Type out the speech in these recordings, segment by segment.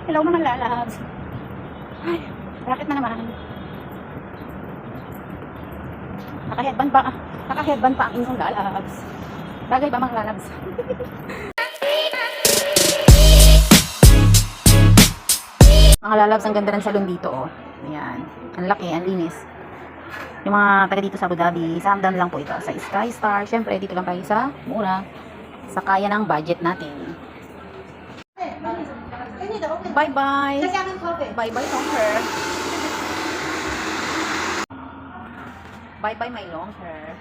Hello mga lalabs. Ay, racket na naman. Naka-headband pa ang inyong lalabs. Bagay ba mga lalabs? Mga lalabs, ang ganda ng salon dito, oh. Ayan. Ang laki, ang linis. Yung mga taga dito sa Abu Dhabi, Samdan lang po ito. Sa Sky Star, syempre dito lang tayo sa mura. Sa kaya ng budget natin. Bye-bye. Bye-bye, long hair. Bye-bye, my long hair.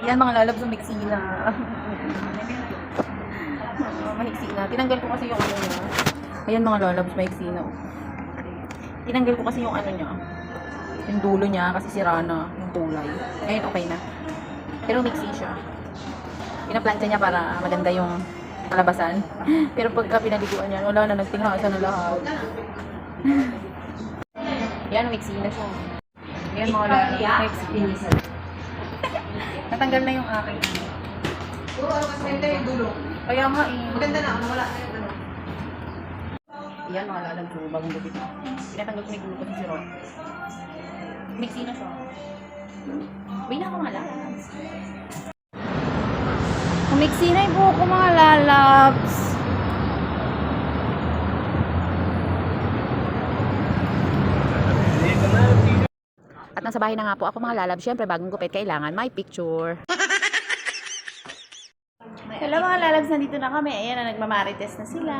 Ayan mga lalabs, umiksi na. Mahiksi na. Tinanggal ko kasi yung ano niya. Ayan mga lalabs, mahiksi na. Tinanggal ko kasi yung ano niya. Yung dulo niya kasi sira na yung kulay. Ngayon okay na. Pero mixi siya. Pinaplantsa niya para maganda yung kalabasan. Pero pagka pinaliguan niya, wala na, nagtinghasa na lahat. Yan, mixi na siya. Ayan mga lalabs, mixi. Natanggal na yung akin. Maganda yung dulo. Kaya nga eh. Maganda na, wala na yung ano. Yan mga lalang ko, bagong gupit. Pinatanggal ko may gulo kasi si Ron. Mixi na siya. Uy na ako mga lalabs. Umixi na yung buhok ko mga lalabs. At nasa bahay na nga po ako mga lalabs. Siyempre bagong gupit, kailangan may picture. Hello mga lalabs, nandito na kami. Ayan na, nagmamarites na sila.